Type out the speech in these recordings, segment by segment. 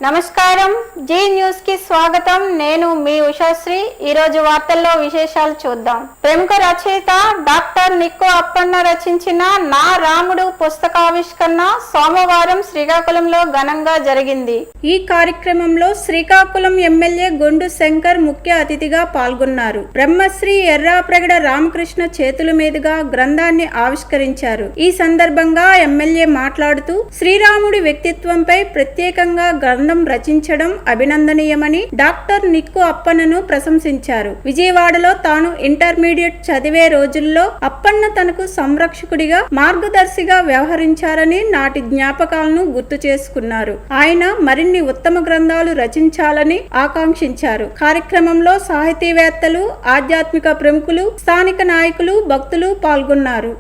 నమస్కారం G news కి స్వాగతం. నేను మీ ఉషాశ్రీ. ఈ రోజు వార్తల్లో విశేషాలు చూద్దాం. ప్రముఖ రచయిత డాక్టర్ నిక్కు అప్పన్న రచించిన నా రాముడు పుస్తకావిష్కరణ సోమవారం శ్రీకాకుళంలో ఘనంగా జరిగింది. ఈ కార్యక్రమంలో శ్రీకాకుళం ఎమ్మెల్యే గొండు శంకర్ ముఖ్య అతిథిగా పాల్గొన్నారు. బ్రహ్మశ్రీ ఎర్రాప్రగడ రామకృష్ణ చేతుల మీదుగా గ్రంథాన్ని ఆవిష్కరించారు. ఈ సందర్భంగా ఎమ్మెల్యే మాట్లాడుతూ శ్రీరాముడి వ్యక్తిత్వంపై ప్రత్యేకంగా గ్రంథం రచించడం అభినందనీయమని డాక్టర్ నిక్కు అప్పన్నను ప్రశంసించారు. విజయవాడలో తాను ఇంటర్మీడియట్ చదివే రోజుల్లో అప్పన్న తనకు సంరక్షకుడిగా మార్గదర్శిగా వ్యవహరించారని నాటి జ్ఞాపకాలను గుర్తు చేసుకున్నారు. ఆయన మరిన్ని ఉత్తమ గ్రంథాలు రచించాలని ఆకాంక్షించారు. కార్యక్రమంలో సాహితీవేత్తలు, ఆధ్యాత్మిక ప్రముఖులు, స్థానిక నాయకులు, భక్తులు పాల్గొన్నారు.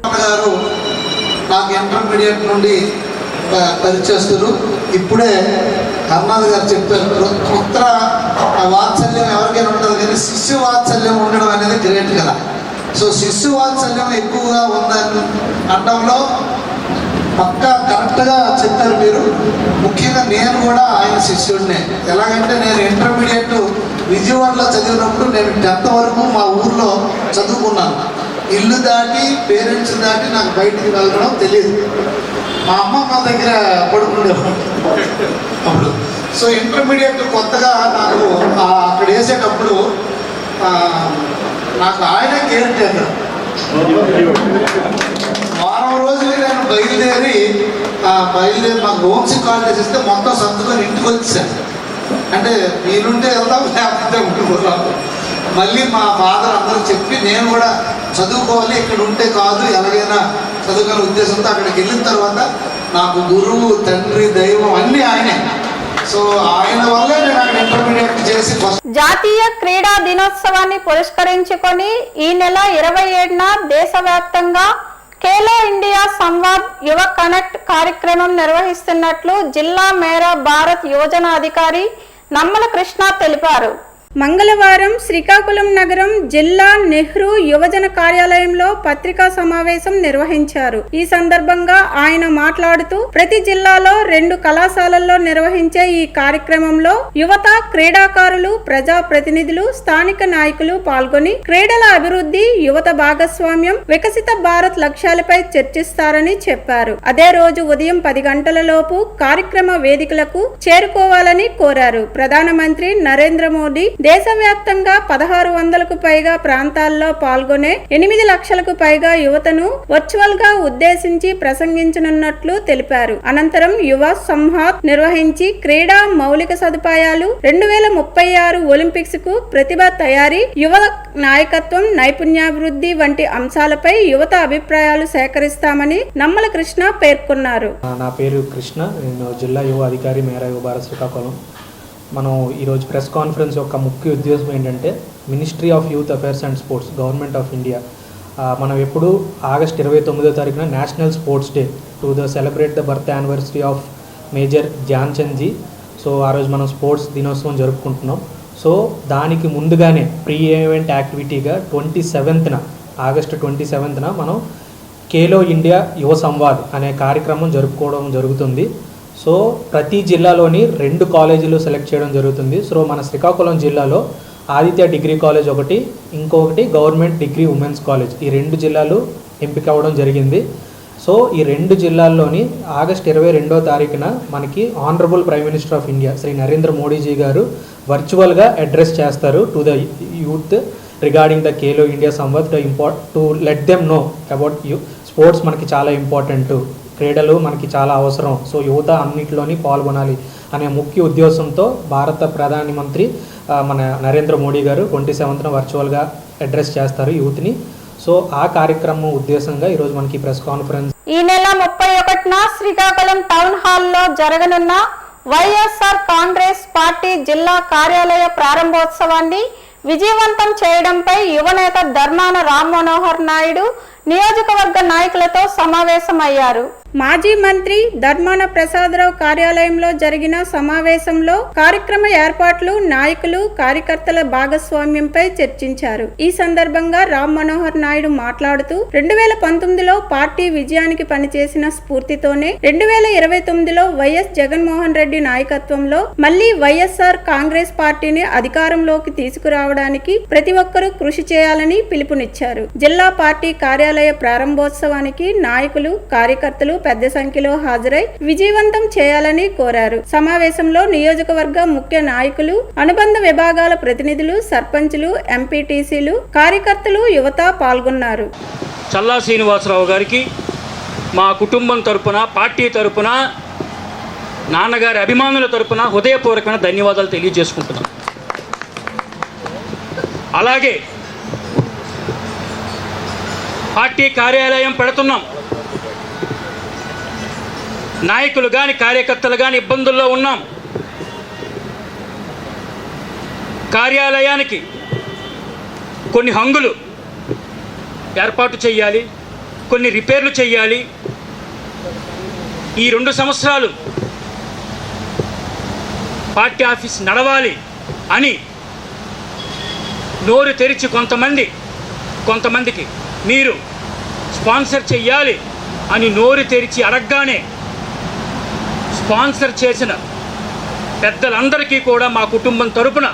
ఇప్పుడే హర్నాథ్ గారు చెప్పారు, పుత్ర వాత్సల్యం ఎవరికైనా ఉంటుంది కానీ శిష్యు వాత్సల్యం ఉండడం అనేది గ్రేట్ కదా. సో శిష్యు వాత్సల్యం ఎక్కువగా ఉందని అనడంలో పక్కా కరెక్ట్గా చెప్పారు మీరు. ముఖ్యంగా నేను కూడా ఆయన శిష్యుడినే. ఎలాగంటే నేను ఇంటర్మీడియట్ విజయవాడలో చదివినప్పుడు నేను 10th వరకు మా ఊర్లో చదువుకున్నాను. ఇల్లు దాటి పేరెంట్స్ దాటి నాకు బయటికి వెళ్ళడం తెలియదు. మా అమ్మమ్మ దగ్గర పడుకునేవాడు అప్పుడు. సో ఇంటర్మీడియట్ కొత్తగా నాకు అక్కడ వేసేటప్పుడు నాకు ఆయన కేర్ టేకర్. వారం రోజులు నేను బయలుదేరి మాకు హోమ్స్ కాలేజ్ ఇస్తే మొత్తం సర్దుకొని ఇంటికి వచ్చాను. అంటే మీరుంటే వెళ్దాం, లేకపోతే ఉండిపోతాం. మళ్ళీ మా ఫాదర్ అందరూ చెప్పి నేను కూడా చదువుకోవాలి, ఇక్కడ ఉంటే కాదు ఎలాగైనా చదువుకునే ఉద్దేశంతో అక్కడికి వెళ్ళిన తర్వాత నాకు గురువు, తండ్రి, దైవం అన్నీ ఆయనే. సో ఆయన వల్లే నేను అక్కడ ఇంటర్మీడియట్ చేసి జాతీయ క్రీడా దినోత్సవాన్ని పురస్కరించుకొని ఈ నెల 27న దేశవ్యాప్తంగా ఖేలో ఇండియా సంవాద్ యువ కనెక్ట్ కార్యక్రమం నిర్వహిస్తున్నట్లు జిల్లా మేరా భారత్ యోజన అధికారి నమ్మల కృష్ణ తెలిపారు. మంగళవారం శ్రీకాకుళం నగరం జిల్లా నెహ్రూ యువజన కార్యాలయంలో పత్రికా సమావేశం నిర్వహించారు. ఈ సందర్భంగా ఆయన మాట్లాడుతూ ప్రతి జిల్లాలో 2 కళాశాలల్లో నిర్వహించే ఈ కార్యక్రమంలో యువత, క్రీడాకారులు, ప్రజా ప్రతినిధులు, స్థానిక నాయకులు పాల్గొని క్రీడల అభివృద్ధి, యువత భాగస్వామ్యం, వికసిత భారత్ లక్ష్యాలపై చర్చిస్తారని చెప్పారు. అదే రోజు ఉదయం 10 గంటలలోపు కార్యక్రమ వేదికలకు చేరుకోవాలని కోరారు. ప్రధానమంత్రి నరేంద్ర మోదీ దేశవ్యాప్తంగా 1600కు పైగా ప్రాంతాల్లో పాల్గొనే 8 లక్షలకు పైగా యువతను వర్చువల్ గా ఉద్దేశించి ప్రసంగించనున్నట్లు తెలిపారు. అనంతరం యువ సంవాద్ నిర్వహించి క్రీడా మౌలిక సదుపాయాలు, 2036 ఒలింపిక్స్ కు ప్రతిభ తయారీ, యువ నాయకత్వం, నైపుణ్యాభివృద్ధి వంటి అంశాలపై యువత అభిప్రాయాలు సేకరిస్తామని నమ్మల కృష్ణ పేర్కొన్నారు. నా పేరు కృష్ణ, నేను జిల్లా యువ అధికారి మేరా యువ భారత్ శ్రీకాకుళం. మనం ఈరోజు ప్రెస్ కాన్ఫరెన్స్ యొక్క ముఖ్య ఉద్దేశం ఏంటంటే ministry of youth affairs and sports, government of India మనం ఎప్పుడు ఆగస్ట్ 29వ తారీఖున national sports day to celebrate the birth anniversary of major Dhyan Chand ji. So ఆ రోజు మనం స్పోర్ట్స్ దినోత్సవం జరుపుకుంటున్నాం. సో దానికి ముందుగానే ప్రీ ఈవెంట్ యాక్టివిటీగా ఆగస్టు 27న మనం ఖేలో ఇండియా యువ సంవాద్ అనే కార్యక్రమం జరుపుకోవడం జరుగుతుంది. సో ప్రతి జిల్లాలోని 2 కాలేజీలు సెలెక్ట్ చేయడం జరుగుతుంది. సో మన శ్రీకాకుళం జిల్లాలో ఆదిత్య డిగ్రీ కాలేజ్ ఒకటి, ఇంకొకటి గవర్నమెంట్ డిగ్రీ ఉమెన్స్ కాలేజ్, ఈ 2 జిల్లాలు ఎంపిక అవ్వడం జరిగింది. సో ఈ 2 జిల్లాల్లోని ఆగస్ట్ 22వ తారీఖున మనకి honourable prime minister of India Shri Narendra Modiji గారు వర్చువల్గా అడ్రస్ చేస్తారు to the youth regarding the Khelo India Samvad to let them know about sports. మనకి చాలా ఇంపార్టెంట్, క్రీడలు మనకి చాలా అవసరం. సో యువత అన్నింటిలోని పాల్గొనాలి అనే ముఖ్య ఉద్దేశంతో భారత ప్రధానమంత్రి మన నరేంద్ర మోడీ గారు 27న వర్చువల్గా అడ్రస్ చేస్తారు యూత్ని. సో ఆ కార్యక్రమం ఉద్దేశంగా ఈరోజు మనకి ప్రెస్ కాన్ఫరెన్స్. ఈ నెల 31న శ్రీకాకుళం టౌన్ హాల్లో జరగనున్న వైఎస్ఆర్ కాంగ్రెస్ పార్టీ జిల్లా కార్యాలయ ప్రారంభోత్సవాన్ని విజయవంతం చేయడంపై యువనేత ధర్మాన రామ్ మనోహర్ నాయుడు నియోజకవర్గ నాయకులతో సమావేశమయ్యారు. మాజీ మంత్రి ధర్మాన ప్రసాదరావు కార్యాలయంలో జరిగిన సమావేశంలో కార్యక్రమ ఏర్పాట్లు, నాయకులు, కార్యకర్తల భాగస్వామ్యంపై చర్చించారు. ఈ సందర్భంగా రామ్ మనోహర్ నాయుడు మాట్లాడుతూ 2019లో పార్టీ విజయానికి పనిచేసిన స్ఫూర్తితోనే 2029లో వైఎస్ జగన్మోహన్ రెడ్డి నాయకత్వంలో మళ్లీ వైఎస్ఆర్ కాంగ్రెస్ పార్టీని అధికారంలోకి తీసుకురావడానికి ప్రతి ఒక్కరూ కృషి చేయాలని పిలుపునిచ్చారు. జిల్లా పార్టీ కార్యాలయ ప్రారంభోత్సవానికి నాయకులు, కార్యకర్తలు పెద్ద సంఖ్యలో హాజరై విజయవంతం చేయాలని కోరారు. సమావేశంలో నియోజకవర్గ ముఖ్య నాయకులు, అనుబంధ విభాగాల ప్రతినిధులు, సర్పంచులు, ఎంపీటీసీలు, కార్యకర్తలు, యువత పాల్గొన్నారు. చల్లా శ్రీనివాసరావు గారికి మా కుటుంబం తరపున, పార్టీ తరపున, నాన్నగారి అభిమానుల తరపున హృదయపూర్వకమైన ధన్యవాదాలు తెలియజేసుకుంటున్నాం. అలాగే పార్టీ కార్యాలయం పెడుతున్నాం. నాయకులు కానీ, కార్యకర్తలు కానీ ఇబ్బందుల్లో ఉన్నాం. కార్యాలయానికి కొన్ని హంగులు ఏర్పాటు చేయాలి, కొన్ని రిపేర్లు చేయాలి. ఈ 2 సంవత్సరాలు పార్టీ ఆఫీస్ నడవాలి అని నోరు తెరిచి కొంతమందికి మీరు స్పాన్సర్ చెయ్యాలి అని నోరు తెరిచి అడగగానే స్పాన్సర్ చేసిన పెద్దలందరికీ కూడా మా కుటుంబం తరపున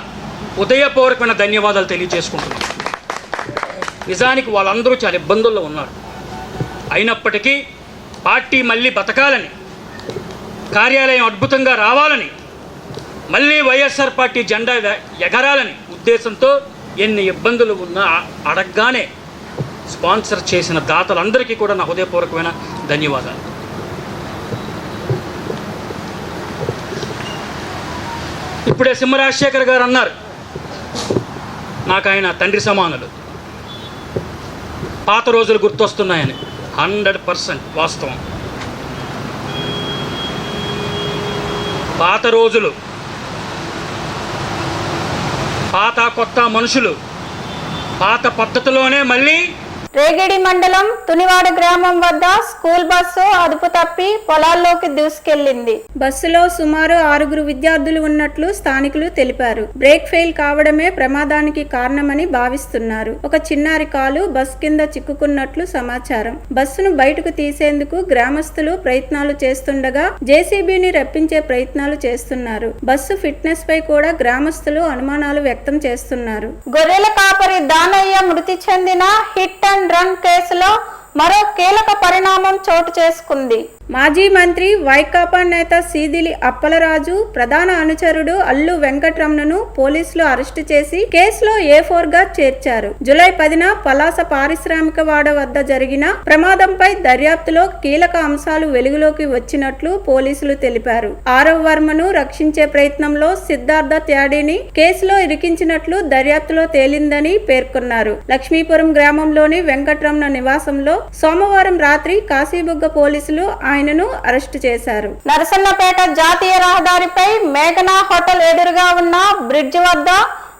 హృదయపూర్వకమైన ధన్యవాదాలు తెలియజేసుకుంటున్నాం. నిజానికి వాళ్ళందరూ చాలా ఇబ్బందుల్లో ఉన్నారు. అయినప్పటికీ పార్టీ మళ్ళీ బతకాలని, కార్యాలయం అద్భుతంగా రావాలని, మళ్ళీ వైఎస్ఆర్ పార్టీ జెండా ఎగరాలని ఉద్దేశంతో ఎన్ని ఇబ్బందులు ఉన్నా అడగగానే స్పాన్సర్ చేసిన దాతలందరికీ కూడా నా హృదయపూర్వకమైన ధన్యవాదాలు. ఇప్పుడే సింహరాజశేఖర్ గారు అన్నారు, నాకు ఆయన తండ్రి సమానులు. పాత రోజులు గుర్తొస్తున్నాయని 100% వాస్తవం. పాత రోజులు, పాత కొత్త మనుషులు, పాత పద్ధతిలోనే మళ్ళీ. రేగిడి మండలం తునివాడ గ్రామం వద్ద స్కూల్ బస్సు అదుపు తప్పి పొలాల్లోకి దూసుకెళ్లింది. బస్సులో సుమారు 6 విద్యార్థులు ఉన్నట్లు స్థానికులు తెలిపారు. బ్రేక్ ఫెయిల్ కావడమే ప్రమాదానికి కారణమని భావిస్తున్నారు. ఒక చిన్నారి కాలు బస్ కింద చిక్కుకున్నట్లు సమాచారం. బస్సును బయటకు తీసేందుకు గ్రామస్తులు ప్రయత్నాలు చేస్తుండగా జేసీబీని రప్పించే ప్రయత్నాలు చేస్తున్నారు. బస్సు ఫిట్నెస్ పై కూడా గ్రామస్తులు అనుమానాలు వ్యక్తం చేస్తున్నారు. గొర్రెల కాపరి దానయ్య మృతి చెందిన హిట్ అండ్ రన్ కేసులో మరో కీలక పరిణామం చోటు చేసుకుంది. మాజీ మంత్రి వైకాపా నేత సీదిలి అప్పలరాజు ప్రధాన అనుచరుడు అల్లు వెంకటరమణను పోలీసులు అరెస్టు చేసి కేసులో A4 గా చేర్చారు. జూలై 10న పలాస పారిశ్రామిక వాడ వద్ద జరిగిన ప్రమాదంపై దర్యాప్తులో కీలక అంశాలు వెలుగులోకి వచ్చినట్లు పోలీసులు తెలిపారు. ఆరవ్ వర్మను రక్షించే ప్రయత్నంలో సిద్ధార్థ త్యాడిని కేసులో ఇరికించినట్లు దర్యాప్తులో తేలిందని పేర్కొన్నారు. లక్ష్మీపురం గ్రామంలోని వెంకటరమణ నివాసంలో సోమవారం రాత్రి కాశీబుగ్గ పోలీసులు ఆయనను అరెస్టు చేశారు. నరసన్నపేట జాతీయ రహదారిపై మేఘనా హోటల్ ఎదురుగా ఉన్న బ్రిడ్జ్ వద్ద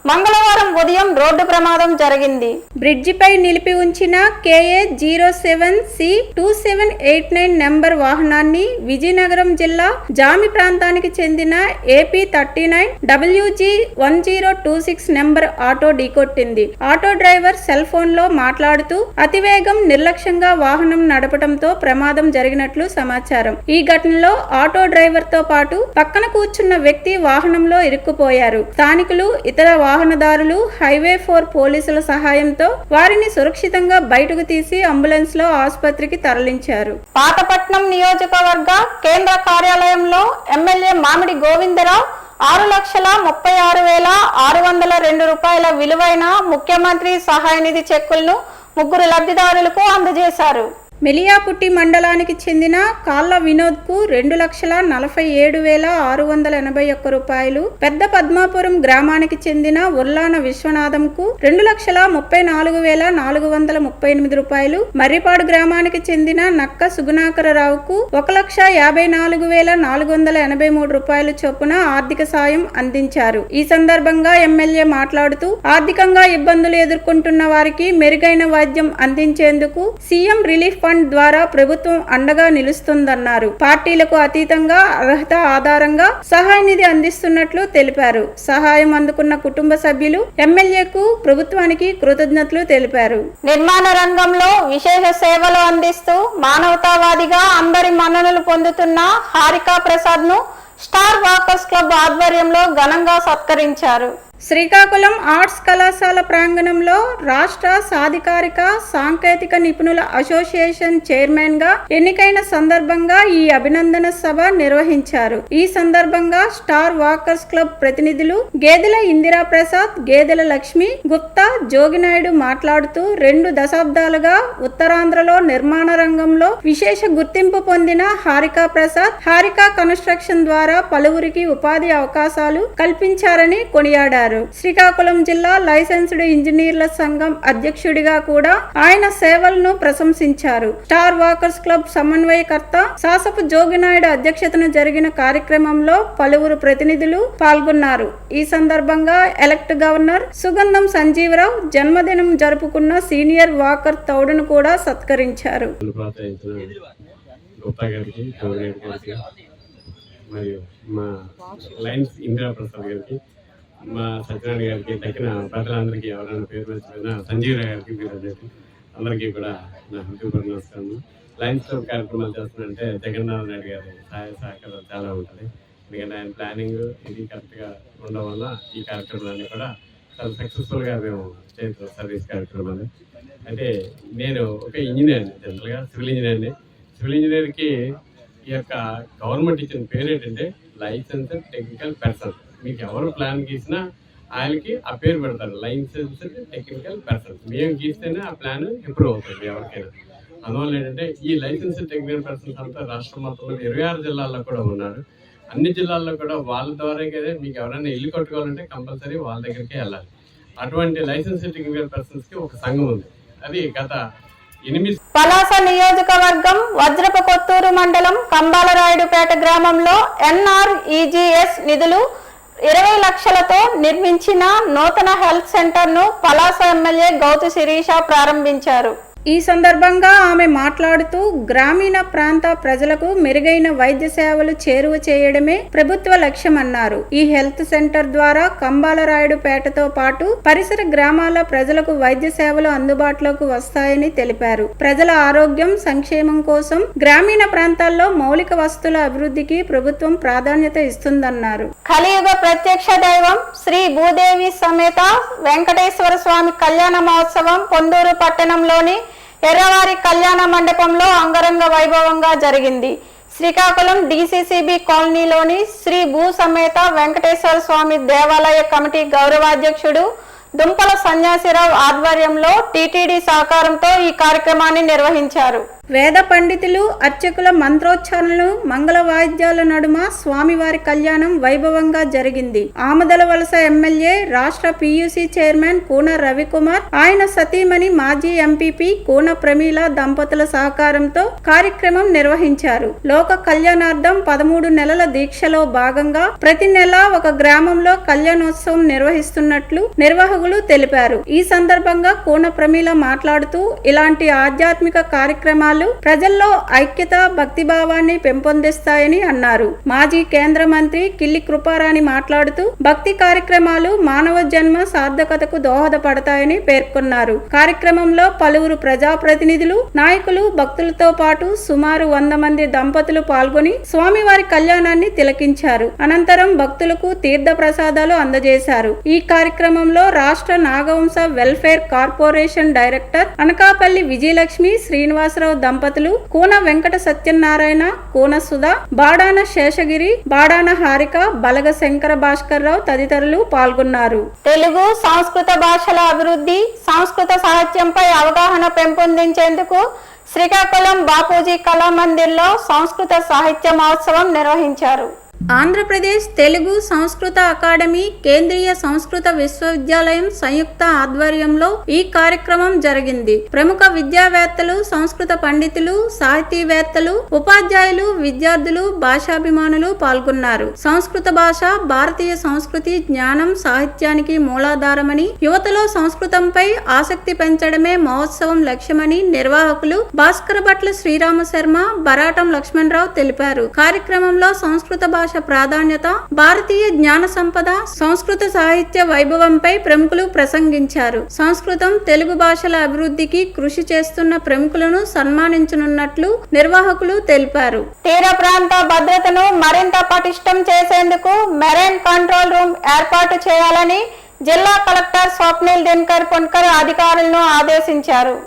మంగళవారం ఉదయం రోడ్డు ప్రమాదం జరిగింది. బ్రిడ్జిపై నిలిపి ఉంచిన KA 07C2789 నెంబర్ వాహనాన్ని విజయనగరం జిల్లా జామి ప్రాంతానికి చెందిన AP 39 WG 1026 నెంబర్ ఆటో ఢీకొట్టింది. ఆటో డ్రైవర్ సెల్ ఫోన్ లో మాట్లాడుతూ అతివేగం, నిర్లక్ష్యంగా వాహనం నడపడంతో ప్రమాదం జరిగినట్లు సమాచారం. ఈ ఘటనలో ఆటో డ్రైవర్ తో పాటు పక్కన కూర్చున్న వ్యక్తి వాహనంలో ఇరుక్కుపోయారు. స్థానికులు, ఇతర వాహనదారులు హైవే 4 పోలీసుల సహాయంతో వారిని సురక్షితంగా బయటకు తీసి అంబులెన్స్ లో ఆసుపత్రికి తరలించారు. పాతపట్నం నియోజకవర్గ కేంద్ర కార్యాలయంలో ఎమ్మెల్యే మామిడి గోవిందరావు 6,36,602 రూపాయల విలువైన ముఖ్యమంత్రి సహాయ నిధి చెక్కులను 3 లబ్ధిదారులకు అందజేశారు. మెలియాపుట్టి మండలానికి చెందిన కాళ్ళ వినోద్ కు 2,47,681 రూపాయలు, పెద్ద పద్మాపురం గ్రామానికి చెందిన ఉర్లాన విశ్వనాథం కు 2,34,438 రూపాయలు, మర్రిపాడు గ్రామానికి చెందిన నక్క సుగుణాకరరావుకు 1,54,483 రూపాయలు చొప్పున ఆర్థిక సాయం అందించారు. ఈ సందర్భంగా ఎమ్మెల్యే మాట్లాడుతూ ఆర్థికంగా ఇబ్బందులు ఎదుర్కొంటున్న వారికి మెరుగైన వైద్యం అందించేందుకు సీఎం రిలీఫ్ ఫండ్ ద్వారా ప్రభుత్వం అండగా నిలుస్తుందన్నారు. పార్టీలకు అతీతంగా అర్హత ఆధారంగా సహాయ నిధి అందిస్తున్నట్లు తెలిపారు. సహాయం అందుకున్న కుటుంబ సభ్యులు ఎమ్మెల్యేకు, ప్రభుత్వానికి కృతజ్ఞతలు తెలిపారు. నిర్మాణ రంగంలో విశేష సేవలు అందిస్తూ మానవతావాదిగా అందరి మన్ననలు పొందుతున్న హారికా ప్రసాద్ ను స్టార్ వాకర్స్ క్లబ్ ఆధ్వర్యంలో ఘనంగా సత్కరించారు. శ్రీకాకుళం ఆర్ట్స్ కళాశాల ప్రాంగణంలో రాష్ట్ర సాధికారిక సాంకేతిక నిపుణుల అసోసియేషన్ చైర్మన్ గా ఎన్నికైన సందర్భంగా ఈ అభినందన సభ నిర్వహించారు. ఈ సందర్భంగా స్టార్ వాకర్స్ క్లబ్ ప్రతినిధులు గేదెల ఇందిరా ప్రసాద్, గేదెల లక్ష్మి గుప్తా, జోగినాయుడు మాట్లాడుతూ 2 దశాబ్దాలుగా ఉత్తరాంధ్రలో నిర్మాణ రంగంలో విశేష గుర్తింపు పొందిన హారికా ప్రసాద్ హారికా కన్స్ట్రక్షన్ ద్వారా పలువురికి ఉపాధి అవకాశాలు కల్పించారని కొనియాడారు. శ్రీకాకుళం జిల్లా లైసెన్స్డ్ ఇంజనీర్ల సంఘం అధ్యక్షుడిగా కూడా ఆయన సేవలను ప్రశంసించారు. స్టార్ వాకర్స్ క్లబ్ సమన్వయకర్త సాసపు జోగినాయుడు అధ్యక్షతన జరిగిన కార్యక్రమంలో పలువురు ప్రతినిధులు పాల్గొన్నారు. ఈ సందర్భంగా ఎలక్ట్ గవర్నర్ సుగంధం సంజీవరావు జన్మదినం జరుపుకున్న సీనియర్ వాకర్ తౌడును కూడా సత్కరించారు. మరియు మా లైన్స్ ఇందిరా ప్రసాద్ గారికి, మా సత్యనారాయణ గారికి, తగిన ప్రజలందరికీ ఎవరైనా పేరు మర్చిపోయినా సంజీవరావు గారికి, మీరు అందరికీ కూడా నా హృదయపూర్వక నమస్కారం. లైన్స్ కార్యక్రమాలు చేస్తున్నారంటే జగన్నాథ్ నాయుడు గారి సహాయ సహకారాలు చాలా ఉంటుంది. ఎందుకంటే ఆయన ప్లానింగ్ ఇది కరెక్ట్గా ఉండడం వల్ల ఈ కార్యక్రమాలన్నీ కూడా చాలా సక్సెస్ఫుల్గా మేము చేస్తాం. సర్వీస్ కార్యక్రమాలు అంటే నేను ఒక ఇంజనీర్ని, జనరల్గా సివిల్ ఇంజనీర్ని. సివిల్ ఇంజనీర్కి ఈ యొక్క గవర్నమెంట్ ఇచ్చిన పేరు ఏంటంటే లైసెన్స్డ్ టెక్నికల్ పర్సన్. మీకు ఎవరు ప్లాన్ గీసినా ఆయనకి ఆ పేరు పెడతారు, లైసెన్స్డ్ టెక్నికల్ పర్సన్. మేము గీస్తేనే ఆ ప్లాన్ ఇంప్రూవ్ అవుతుంది ఎవరికైనా. అందువల్ల ఏంటంటే ఈ లైసెన్స్డ్ టెక్నికల్ పర్సన్స్ అంతా రాష్ట్రం మొత్తంలో 26 జిల్లాల్లో కూడా ఉన్నారు. అన్ని జిల్లాల్లో కూడా వాళ్ళ ద్వారా కదా మీకు ఎవరైనా ఇల్లు కట్టుకోవాలంటే కంపల్సరీ వాళ్ళ దగ్గరికే వెళ్ళాలి. అటువంటి లైసెన్స్డ్ టెక్నికల్ పర్సన్స్కి ఒక సంఘం ఉంది. అది గత 8 పలాస నియోజకవర్గం వజ్రపు కొత్తూరు మండలం కంబాలరాయుడుపేట గ్రామంలో NREGS నిధులు 20 లక్షలతో నిర్మించిన నూతన హెల్త్ సెంటర్ ను పలాస ఎమ్మెల్యే గౌతు శిరీష ప్రారంభించారు. ఈ సందర్భంగా ఆమె మాట్లాడుతూ గ్రామీణ ప్రాంత ప్రజలకు మెరుగైన వైద్య సేవలు చేరువ చేయడమే ప్రభుత్వ లక్ష్యమన్నారు. ఈ హెల్త్ సెంటర్ ద్వారా కంబాలరాయుడుపేటతో పాటు పరిసర గ్రామాల ప్రజలకు వైద్య సేవలు అందుబాటులోకి వస్తాయని తెలిపారు. ప్రజల ఆరోగ్యం, సంక్షేమం కోసం గ్రామీణ ప్రాంతాల్లో మౌలిక వస్తువుల అభివృద్ధికి ప్రభుత్వం ప్రాధాన్యత ఇస్తుందన్నారు. కలియుగ ప్రత్యక్ష దైవం శ్రీ భూదేవి సమేత వెంకటేశ్వర స్వామి కళ్యాణ మహోత్సవం పొందూరు పట్టణంలోని ఎర్రవారి కళ్యాణ మండపంలో అంగరంగ వైభవంగా జరిగింది. శ్రీకాకుళం DCCB కాలనీలోని శ్రీ భూ సమేత వెంకటేశ్వర స్వామి దేవాలయ కమిటీ గౌరవాధ్యక్షుడు దుంపల సన్యాసిరావు ఆధ్వర్యంలో TTD సహకారంతో ఈ కార్యక్రమాన్ని నిర్వహించారు. వేద పండితులు, అర్చకుల మంత్రోచ్చారణలు, మంగళ వాయిద్యాల నడుమ స్వామివారి కళ్యాణం వైభవంగా జరిగింది. ఆమదల వలస ఎమ్మెల్యే, రాష్ట్ర PUC చైర్మన్ కూన రవికుమార్, ఆయన సతీమణి మాజీ MPP కూన ప్రమీల దంపతుల సహకారంతో కార్యక్రమం నిర్వహించారు. లోక కళ్యాణార్థం 13 నెలల దీక్షలో భాగంగా ప్రతి నెల ఒక గ్రామంలో కళ్యాణోత్సవం నిర్వహిస్తున్నట్లు నిర్వాహకులు తెలిపారు. ఈ సందర్భంగా కూన ప్రమీల మాట్లాడుతూ ఇలాంటి ఆధ్యాత్మిక కార్యక్రమాలు ప్రజల్లో ఐక్యత, భక్తిభావాన్ని పెంపొందిస్తాయని అన్నారు. మాజీ కేంద్ర మంత్రి కిల్లి కృపారాణి మాట్లాడుతూ భక్తి కార్యక్రమాలు మానవ జన్మ సార్థకతకు దోహదపడతాయని పేర్కొన్నారు. కార్యక్రమంలో పలువురు ప్రజాప్రతినిధులు, నాయకులు, భక్తులతో పాటు సుమారు 100 మంది దంపతులు పాల్గొని స్వామివారి కళ్యాణాన్ని తిలకించారు. అనంతరం భక్తులకు తీర్థ ప్రసాదాలు అందజేశారు. ఈ కార్యక్రమంలో రాష్ట్ర Nagavamsa welfare corporation director Anakapalli Vijayalakshmi, Srinivasarao దంపతులు, కూన వెంకట సత్యనారాయణ, కూన సుధా, బాడాన శేషగిరి, బాడాన హారిక, బలగ శంకర భాస్కర్ రావు తదితరులు పాల్గొన్నారు. తెలుగు, సంస్కృత భాషల అభివృద్ధి, సంస్కృత సాహిత్యంపై అవగాహన పెంపొందించేందుకు శ్రీకాకుళం బాపూజీ కళామందిర్లో సంస్కృత సాహిత్య మహోత్సవం నిర్వహించారు. ఆంధ్రప్రదేశ్ తెలుగు సంస్కృత అకాడమీ కేంద్రీయ సంస్కృత విశ్వవిద్యాలయం సంయుక్త ఆధ్వర్యంలో ఈ కార్యక్రమం జరిగింది. ప్రముఖ విద్యావేత్తలు, సంస్కృత పండితులు, సాహితీవేత్తలు, ఉపాధ్యాయులు, విద్యార్థులు, భాషాభిమానులు పాల్గొన్నారు. సంస్కృత భాష భారతీయ సంస్కృతి, జ్ఞానం, సాహిత్యానికి మూలాధారమని, యువతలో సంస్కృతంపై ఆసక్తి పెంచడమే మహోత్సవం లక్ష్యమని నిర్వాహకులు భాస్కర భట్ల శ్రీరామ శర్మ, బరాటం లక్ష్మణరావు తెలిపారు. కార్యక్రమంలో సంస్కృత భాష ప్రాధాన్యత, భారతీయ జ్ఞాన సంపద, సంస్కృత సాహిత్య వైభవంపై ప్రముఖులు ప్రసంగించారు. సంస్కృతం, తెలుగు భాషల అభివృద్ధికి కృషి చేస్తున్న ప్రముఖులను సన్మానించనున్నట్లు నిర్వాహకులు తెలిపారు. తీర ప్రాంత భద్రతను మరింత పటిష్టం చేసేందుకు మెరైన్ కంట్రోల్ రూమ్ ఏర్పాటు చేయాలని జిల్లా కలెక్టర్ స్వప్నిల్ దినకర్ పున్కర్ అధికారులను ఆదేశించారు.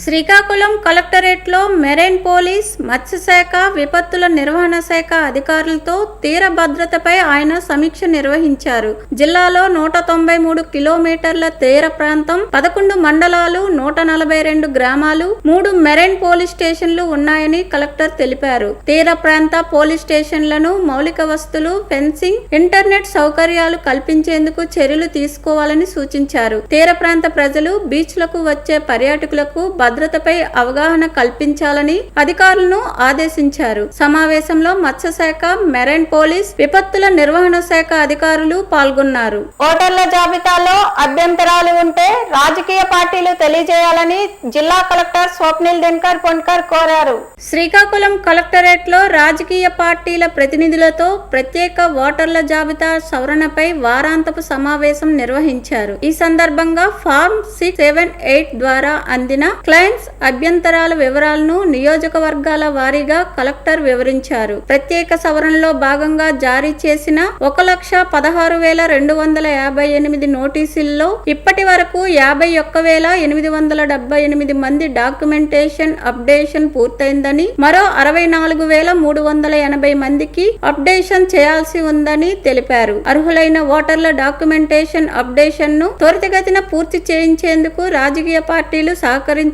శ్రీకాకుళం కలెక్టరేట్లో మెరైన్ పోలీస్, మత్స్యశాఖ, విపత్తుల నిర్వహణ శాఖ అధికారులతో తీర భద్రతపై ఆయన సమీక్ష నిర్వహించారు. జిల్లాలో 193 కిలోమీటర్ల తీర ప్రాంతం, 11 మండలాలు, 142 గ్రామాలు, 3 మెరైన్ పోలీస్ స్టేషన్లు ఉన్నాయని కలెక్టర్ తెలిపారు. తీర ప్రాంత పోలీస్ స్టేషన్లను మౌలిక వసతులు, ఫెన్సింగ్, ఇంటర్నెట్ సౌకర్యాలు కల్పించేందుకు చర్యలు తీసుకోవాలని సూచించారు. తీర ప్రాంత ప్రజలు, బీచ్లకు వచ్చే పర్యాటకులకు భద్రతపై అవగాహన కల్పించాలని అధికారులను ఆదేశించారు. సమావేశంలో మత్స్యశాఖ, మెరైన్ పోలీస్, విపత్తుల నిర్వహణ శాఖ అధికారులు పాల్గొన్నారు. ఓటర్ల జాబితాలో అభ్యంతరాలు ఉంటే రాజకీయ పార్టీలు తెలియజేయాలని జిల్లా కలెక్టర్ స్వప్నిల్ దినకర్ పున్కర్ కోరారు. శ్రీకాకుళం కలెక్టరేట్ లో రాజకీయ పార్టీల ప్రతినిధులతో ప్రత్యేక ఓటర్ల జాబితా సవరణపై వారాంతపు సమావేశం నిర్వహించారు. ఈ సందర్భంగా ఫార్మ్ 678 ద్వారా అందిన క్లయింట్స్ అభ్యంతరాల వివరాలను నియోజకవర్గాల వారీగా కలెక్టర్ వివరించారు. ప్రత్యేక సవరణలో భాగంగా జారీ చేసిన 1,16,258 నోటీసుల్లో ఇప్పటి వరకు 51,878 మంది డాక్యుమెంటేషన్ అప్డేషన్ పూర్తయిందని, మరో 64,380 మందికి అప్డేషన్ చేయాల్సి ఉందని తెలిపారు. అర్హులైన ఓటర్ల డాక్యుమెంటేషన్ అప్డేషన్ ను త్వరితగతిన పూర్తి చేయించేందుకు రాజకీయ పార్టీలు సహకరించాలని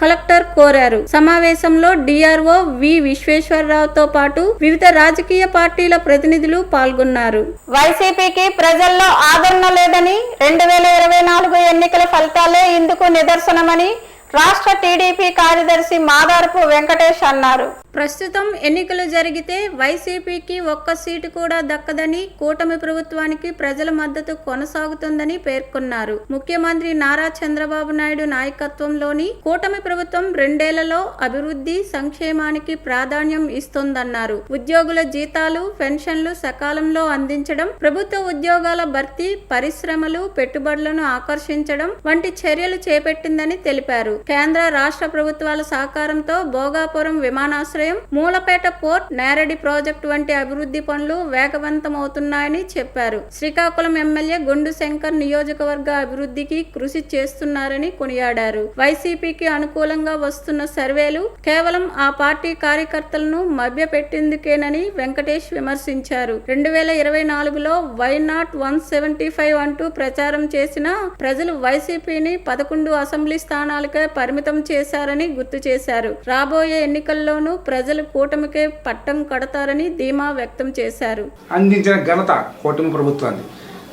కలెక్టర్ కోరారు. సమావేశంలో డిఆర్ఓ వి విశ్వేశ్వరరావుతో పాటు వివిధ రాజకీయ పార్టీల ప్రతినిధులు పాల్గొన్నారు. వైసీపీకి ప్రజల్లో ఆదరణ లేదని, 2024 ఎన్నికల ఫలితాలే ఇందుకు నిదర్శనమని రాష్ట్ర టీడీపీ కార్యదర్శి మాదారపు వెంకటేష్ అన్నారు. ప్రస్తుతం ఎన్నికలు జరిగితే వైసీపీకి ఒక్క సీటు కూడా దక్కదని, కూటమి ప్రభుత్వానికి ప్రజల మద్దతు కొనసాగుతుందని పేర్కొన్నారు. ముఖ్యమంత్రి నారా చంద్రబాబు నాయుడు నాయకత్వంలోని కూటమి ప్రభుత్వం 2 ఏళ్లలో అభివృద్ధి, సంక్షేమానికి ప్రాధాన్యం ఇస్తోందన్నారు. ఉద్యోగుల జీతాలు, పెన్షన్లు సకాలంలో అందించడం, ప్రభుత్వ ఉద్యోగాల భర్తీ, పరిశ్రమలు, పెట్టుబడులను ఆకర్షించడం వంటి చర్యలు చేపట్టిందని తెలిపారు. కేంద్ర, రాష్ట్ర ప్రభుత్వాల సహకారంతో భోగాపురం విమానాశ్రయం, మూలపేట పోర్ట్, నేరడి ప్రాజెక్టు వంటి అభివృద్ధి పనులు వేగవంతమవుతున్నాయని చెప్పారు. శ్రీకాకుళం ఎమ్మెల్యే గొండు శంకర్ నియోజకవర్గ అభివృద్ధికి కృషి చేస్తున్నారని కొనియాడారు. వైసీపీకి అనుకూలంగా వస్తున్న సర్వేలు కేవలం ఆ పార్టీ కార్యకర్తలను మభ్యపెట్టేందుకేనని వెంకటేష్ విమర్శించారు. 2024లో వై నాట్ 175 అంటూ ప్రచారం చేసిన ప్రజలు వైసీపీని 11 అసెంబ్లీ స్థానాలకే పరిమితం చేశారని గుర్తు చేశారు. రాబోయే ఎన్నికల్లోనూ ప్రజలు కూటమికే పట్టం కడతారని ధీమా వ్యక్తం చేశారు. అందించిన ఘనత కూటమి ప్రభుత్వాన్ని.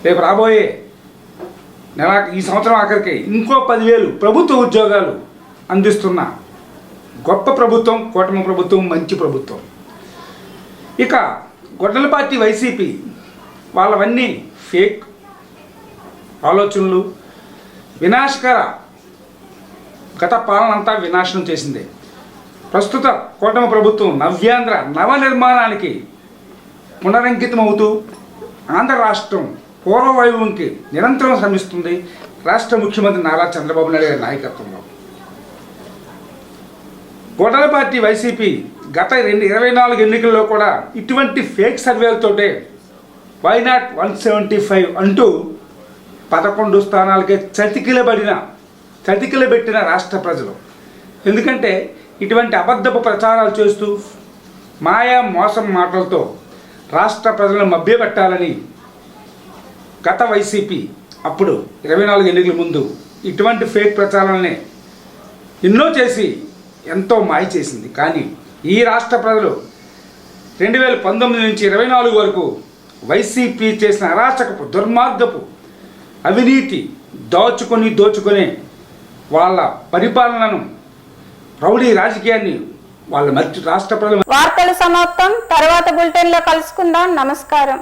రేపు రాబోయే నెల, ఈ సంవత్సరం ఆఖరికి ఇంకో 10,000 ప్రభుత్వ ఉద్యోగాలు అందిస్తున్న గొప్ప ప్రభుత్వం కూటమి ప్రభుత్వం, మంచి ప్రభుత్వం. ఇక గొడ్డల పార్టీ వైసీపీ వాళ్ళవన్నీ ఫేక్ ఆలోచనలు, వినాశకర గత పాలన అంతా వినాశనం చేసిందే. ప్రస్తుత కూటమి ప్రభుత్వం నవ్యాంధ్ర నవనిర్మాణానికి పునరంకితం అవుతూ ఆంధ్ర రాష్ట్రం పూర్వవైభవంకి నిరంతరం శ్రమిస్తుంది. రాష్ట్ర ముఖ్యమంత్రి నారా చంద్రబాబు నాయుడు గారి నాయకత్వంలో గొడ్డల పార్టీ వైసీపీ గత 2024 ఎన్నికల్లో కూడా ఇటువంటి ఫేక్ సర్వేలతోటే వై నాట్ 175 అంటూ 11 స్థానాలకే చతికిలబెట్టిన రాష్ట్ర ప్రజలు. ఎందుకంటే ఇటువంటి అబద్ధపు ప్రచారాలు చేస్తూ మాయా మోసం మాటలతో రాష్ట్ర ప్రజలను మభ్యపెట్టాలని గత వైసీపీ అప్పుడు 24 ఎన్నికల ముందు ఇటువంటి ఫేక్ ప్రచారాలనే ఎన్నో చేసి ఎంతో మాయ చేసింది. కానీ ఈ రాష్ట్ర ప్రజలు 2019 నుంచి 24 వరకు వైసీపీ చేసిన అరాచకపు దుర్మార్గపు అవినీతి దోచుకునే వాళ్ళ పరిపాలనను రౌడీ రాజకీయాన్ని వాళ్ళ రాష్ట్ర ప్రజలు వార్తలు సమాప్తం. తర్వాత బులెటిన్లో కలుసుకుందాం. నమస్కారం.